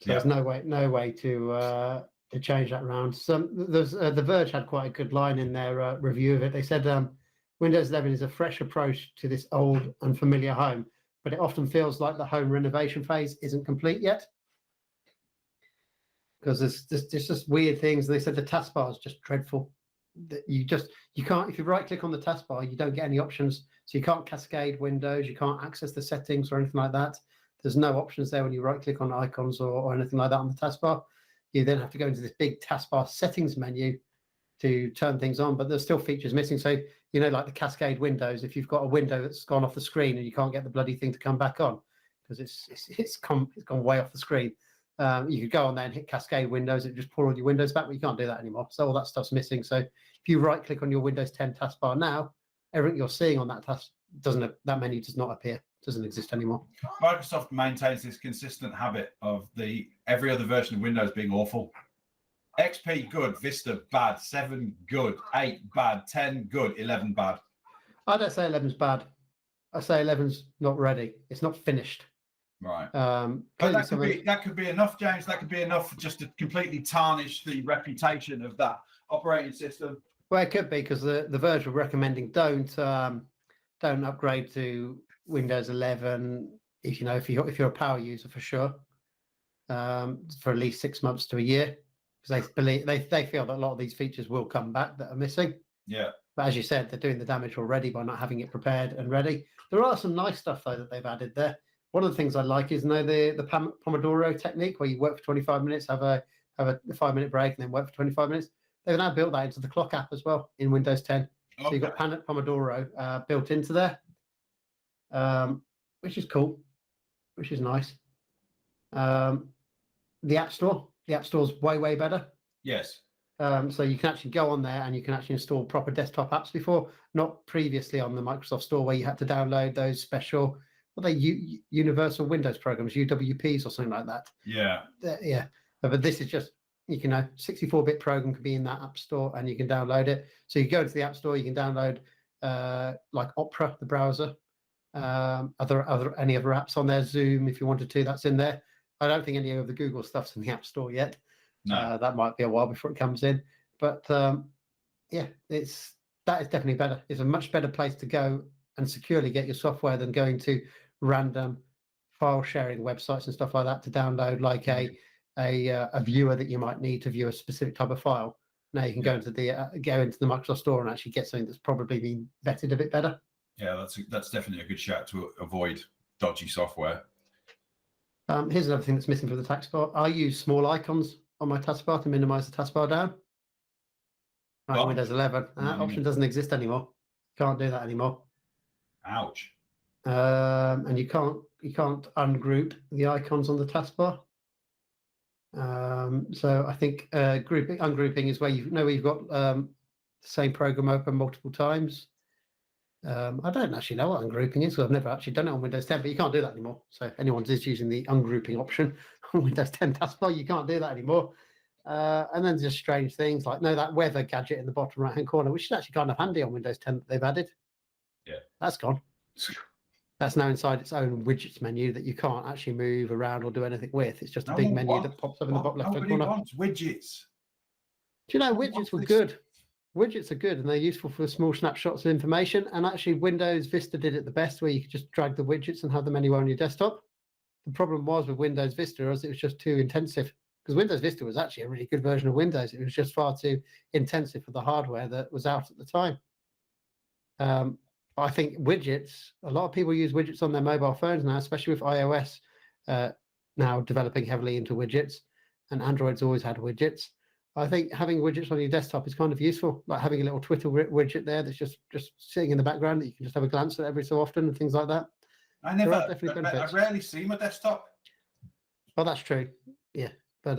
So there's no way to change that around. There's The Verge had quite a good line in their review of it. They said Windows 11 is a fresh approach to this old and familiar home, but it often feels like the home renovation phase isn't complete yet. Because there's just weird things. They said the taskbar is just dreadful. That you can't, if you right click on the taskbar, you don't get any options. So you can't cascade windows, you can't access the settings or anything like that. There's no options there when you right click on icons or anything like that on the taskbar. You then have to go into this big taskbar settings menu to turn things on, but there's still features missing. So, like the cascade windows, if you've got a window that's gone off the screen and you can't get the bloody thing to come back on because it's gone way off the screen. You could go on there and hit cascade windows, it just pull all your windows back, but you can't do that anymore. So all that stuff's missing. So if you right click on your Windows 10 taskbar now, everything you're seeing on that that menu does not appear. Doesn't exist anymore. Microsoft maintains this consistent habit of every other version of Windows being awful. XP good, Vista bad, 7 good, 8 bad, 10 good, 11 bad. I don't say 11's bad. I say 11's not ready. It's not finished. Right. But that could be enough, James. That could be enough just to completely tarnish the reputation of that operating system. Well, it could be because the Verge were recommending don't upgrade to Windows 11 if you're a power user for sure, for at least 6 months to a year, because they feel that a lot of these features will come back that are missing. Yeah. But as you said, they're doing the damage already by not having it prepared and ready. There are some nice stuff though that they've added there. One of the things I like is the Pomodoro technique where you work for 25 minutes, have a 5-minute break, and then work for 25 minutes. They've now built that into the clock app as well in Windows 10. Okay. So you've got Pomodoro built into there, which is cool, which is nice. The App Store's way better. Yes. So you can actually go on there and you can actually install proper desktop apps before, not previously on the Microsoft Store where you had to download those special, universal Windows programs, UWPs or something like that. Yeah. Yeah. But this is just, 64-bit program can be in that App Store and you can download it. So you go to the App Store, you can download like Opera, the browser, any other apps on there, Zoom if you wanted to, that's in there. I don't think any of the Google stuff's in the App Store yet. No. That might be a while before it comes in. But that is definitely better. It's a much better place to go and securely get your software than going to random file sharing websites and stuff like that to download like a viewer that you might need to view a specific type of file. Now you can go into the Microsoft Store and actually get something that's probably been vetted a bit better. Yeah, that's definitely a good shout to avoid dodgy software. Here's another thing that's missing from the taskbar. I use small icons on my taskbar to minimize the taskbar down. Right, Windows 11. That option doesn't exist anymore. Can't do that anymore. Ouch. And you can't ungroup the icons on the taskbar. So I think ungrouping is where you've got the same program open multiple times. I don't actually know what ungrouping is, because I've never actually done it on Windows 10, but you can't do that anymore. So if anyone is using the ungrouping option on Windows 10 taskbar, you can't do that anymore. And then just strange things like that weather gadget in the bottom right hand corner, which is actually kind of handy on Windows 10 that they've added. Yeah, that's gone. That's now inside its own widgets menu that you can't actually move around or do anything with. It's just a big menu that pops up in the bottom left hand corner. Nobody wants widgets. Do you know, widgets were good? Widgets are good, and they're useful for small snapshots of information. And actually, Windows Vista did it the best, where you could just drag the widgets and have them anywhere on your desktop. The problem was with Windows Vista is it was just too intensive, because Windows Vista was actually a really good version of Windows. It was just far too intensive for the hardware that was out at the time. I think widgets, a lot of people use widgets on their mobile phones now, especially with iOS now developing heavily into widgets, and Android's always had widgets. I think having widgets on your desktop is kind of useful, like having a little Twitter widget there that's just sitting in the background that you can just have a glance at every so often and things like that. I rarely see my desktop. Well, that's true. Yeah, but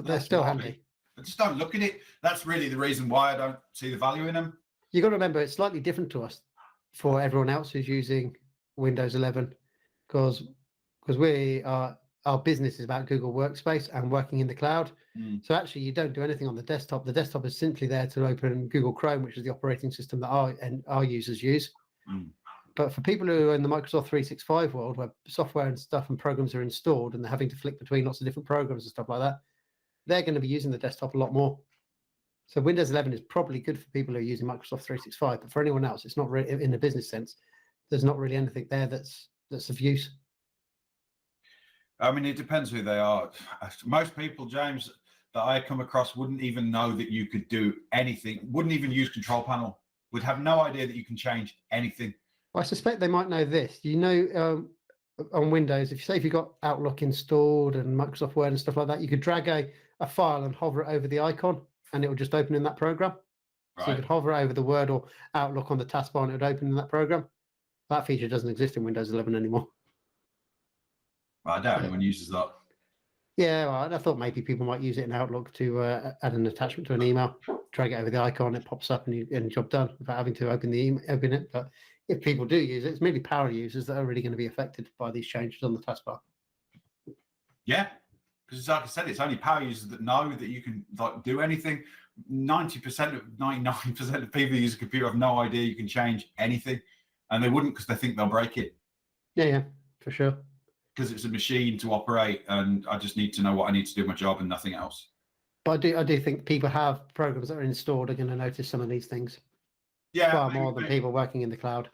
they're still handy. I just don't look at it. That's really the reason why I don't see the value in them. You've got to remember, it's slightly different to us for everyone else who's using Windows 11, because our business is about Google Workspace and working in the cloud. So actually, you don't do anything on the desktop. The desktop is simply there to open Google Chrome, which is the operating system that our users use. But for people who are in the Microsoft 365 world, where software and stuff and programs are installed and they're having to flick between lots of different programs and stuff like that, they're going to be using the desktop a lot more. So Windows 11 is probably good for people who are using Microsoft 365, but for anyone else, it's not really, in a business sense, there's not really anything there that's of use. I mean, it depends who they are. Most people, James, that I come across wouldn't even know that you could do anything, wouldn't even use Control Panel, would have no idea that you can change anything. Well, I suspect they might know this. You know, on Windows, if you've got Outlook installed and Microsoft Word and stuff like that, you could drag a file and hover it over the icon, and it will just open in that program. Right. So you could hover over the Word or Outlook on the taskbar and it would open in that program. That feature doesn't exist in Windows 11 anymore. Well, I doubt anyone uses that. Yeah, well, I thought maybe people might use it in Outlook to add an attachment to an email, drag it over the icon, it pops up, and job done without having to open it. But if people do use it, it's mainly power users that are really going to be affected by these changes on the taskbar. Yeah, because like I said, it's only power users that know that you can do anything. 99% of people who use a computer have no idea you can change anything, and they wouldn't because they think they'll break it. Yeah, for sure. Because it's a machine to operate, and I just need to know what I need to do my job and nothing else. But I do think people have programs that are installed are going to notice some of these things. Yeah, far more than people working in the cloud.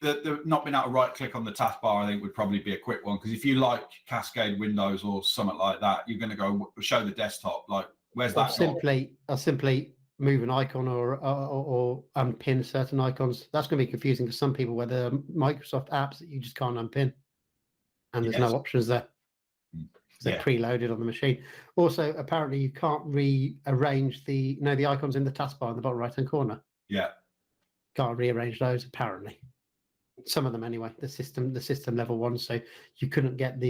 The not being able to right click on the taskbar, I think, would probably be a quick one, because if you like Cascade Windows or something like that, you're going to go show the desktop. Like, where's that? I'll simply move an icon or unpin certain icons. That's going to be confusing for some people, where there are Microsoft apps that you just can't unpin, and there's no options there. They're preloaded on the machine. Also, apparently, you can't rearrange the icons in the taskbar in the bottom right hand corner. Yeah, can't rearrange those. Apparently, some of them anyway. The system level ones. So you couldn't get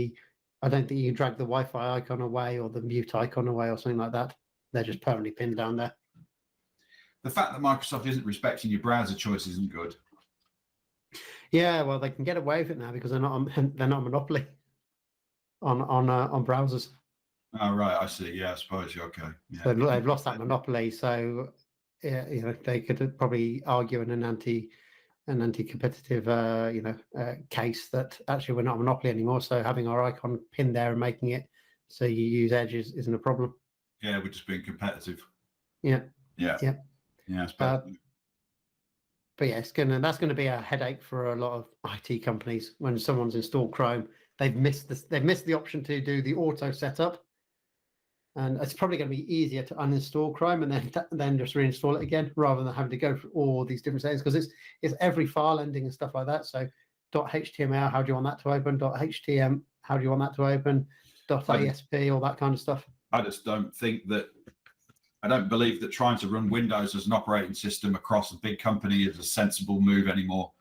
I don't think you can drag the Wi-Fi icon away or the mute icon away or something like that. They're just permanently pinned down there. The fact that Microsoft isn't respecting your browser choice isn't good. Yeah, well, they can get away with it now because they're not a monopoly on browsers. Oh, right, I see. Yeah, I suppose you're okay. Yeah. So they've lost that monopoly. So they could probably argue in an anti-competitive case that actually we're not a monopoly anymore. So having our icon pinned there and making it so you use Edge isn't a problem. Yeah, we're just being competitive. Yeah. I suppose. But yeah, that's going to be a headache for a lot of IT companies when someone's installed Chrome. They've missed the option to do the auto setup. And it's probably going to be easier to uninstall Chrome and then just reinstall it again, rather than having to go through all these different settings, because it's every file ending and stuff like that. So .html, how do you want that to open? .htm, how do you want that to open? .asp, all that kind of stuff. I just don't think that. I don't believe that trying to run Windows as an operating system across a big company is a sensible move anymore.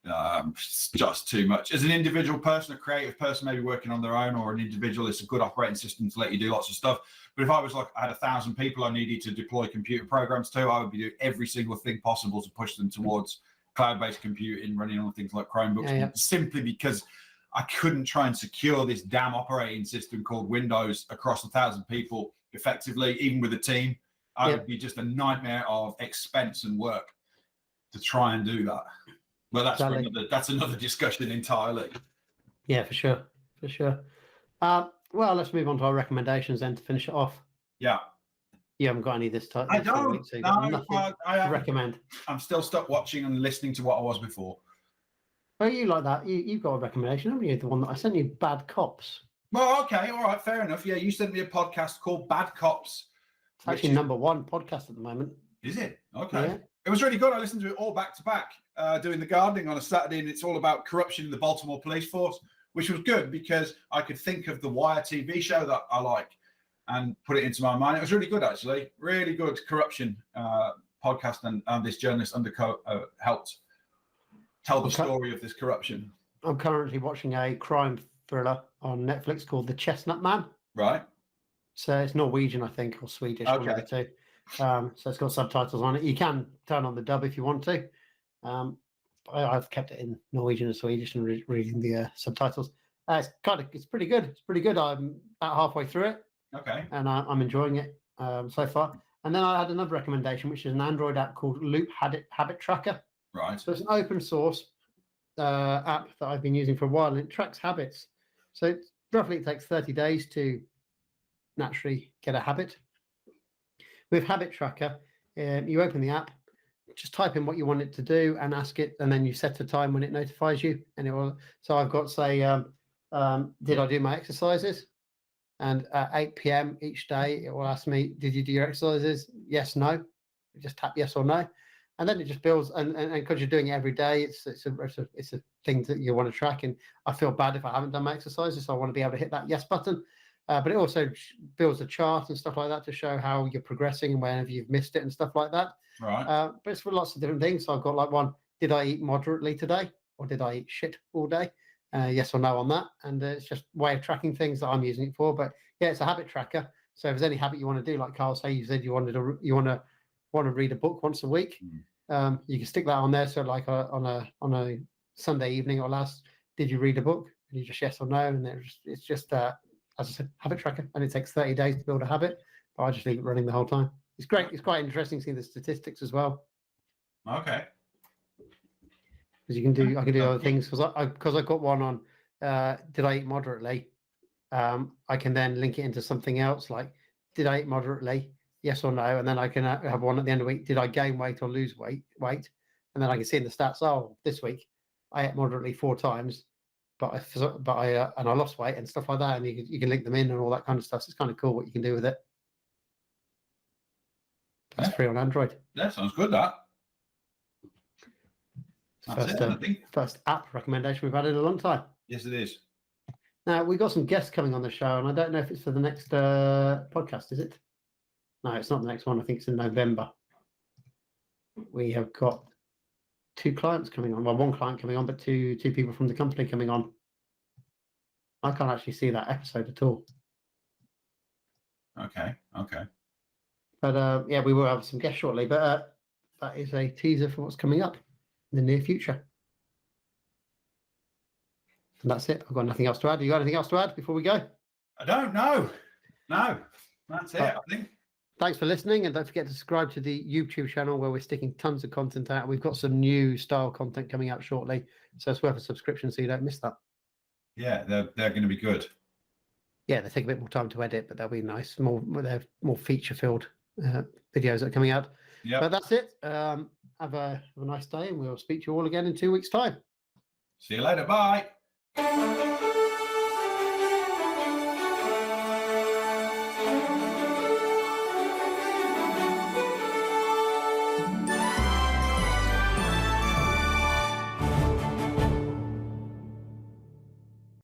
It's just too much. As an individual person, a creative person, maybe working on their own, or an individual, it's a good operating system to let you do lots of stuff. But if I was like, I had 1,000 people I needed to deploy computer programs to, I would be doing every single thing possible to push them towards cloud-based computing, running on things like Chromebooks, simply because I couldn't try and secure this damn operating system called Windows across 1,000 people effectively, even with a team. I would be just a nightmare of expense and work to try and do that. Well, that's another discussion entirely. Yeah, for sure. Well, let's move on to our recommendations then to finish it off. Yeah. You haven't got any this time. I don't. Week, so I recommend. I'm still stuck watching and listening to what I was before. Oh, you like that? You've got a recommendation, haven't you? The one that I sent you, Bad Cops. Well, okay, all right, fair enough. Yeah, you sent me a podcast called Bad Cops. It's actually number one podcast at the moment. Is it? Okay. Yeah. It was really good. I listened to it all back to back, doing the gardening on a Saturday, and it's all about corruption in the Baltimore police force, which was good because I could think of the Wire TV show that I like and put it into my mind. It was really good, actually. Really good corruption podcast, and this journalist helped tell the story of this corruption. I'm currently watching a crime thriller on Netflix called The Chestnut Man. Right. So it's Norwegian, I think, or Swedish, one of the two. So it's got subtitles on it. You can turn on the dub if you want to. I've kept it in Norwegian and Swedish and reading the subtitles. It's pretty good. It's pretty good. I'm about halfway through it. Okay. And I'm enjoying it so far. And then I had another recommendation, which is an Android app called Loop Habit Tracker. Right. So it's an open source app that I've been using for a while, and it tracks habits. So roughly it takes 30 days to naturally get a habit. With Habit Tracker, you open the app, just type in what you want it to do and ask it, and then you set a time when it notifies you. And it will. So I've got, say, did I do my exercises? And at 8 p.m. each day, it will ask me, did you do your exercises? Yes, no. You just tap yes or no. And then it just builds, and because you're doing it every day, it's a thing that you want to track. And I feel bad if I haven't done my exercises, so I want to be able to hit that yes button. But it also builds a chart and stuff like that to show how you're progressing and whenever you've missed it and stuff like that. Right. But it's for lots of different things. So I've got like one, did I eat moderately today, or did I eat shit all day? Yes or no on that. And it's just a way of tracking things that I'm using it for. But yeah, it's a habit tracker. So if there's any habit you want to do, like Carl said, you said you want to read a book once a week. You can stick that on there. So like on a Sunday evening, it'll ask, did you read a book? And you just yes or no. And it's just as I said, habit tracker. And it takes 30 days to build a habit. But I just leave it running the whole time. It's great. It's quite interesting seeing the statistics as well. Okay. Because I can do other things, because I got one on did I eat moderately. I can then link it into something else, like did I eat moderately, yes or no, and then I can have one at the end of the week, did I gain weight or lose weight, and then I can see in the stats, oh, this week I ate moderately 4 times, but I lost weight and stuff like that, and you can link them in and all that kind of stuff. So it's kind of cool what you can do with it. That's free on Android. Yeah, sounds good. First app recommendation we've had in a long time. Yes, it is. Now, we've got some guests coming on the show, and I don't know if it's for the next podcast, is it? No, it's not the next one. I think it's in November. We have got 2 clients coming on. Well, 1 client coming on, but two people from the company coming on. I can't actually see that episode at all. Okay. But yeah, we will have some guests shortly. But that is a teaser for what's coming up in the near future. And that's it. I've got nothing else to add. You got anything else to add before we go? I don't know. No, that's it, I think. Thanks for listening, and don't forget to subscribe to the YouTube channel where we're sticking tons of content out. We've got some new style content coming out shortly, so it's worth a subscription so you don't miss that. Yeah, they're going to be good. Yeah, they take a bit more time to edit, but they'll be nice. They're more feature-filled videos that are coming out. Yeah. But that's it. Have a nice day, and we'll speak to you all again in 2 weeks' time. See you later. Bye.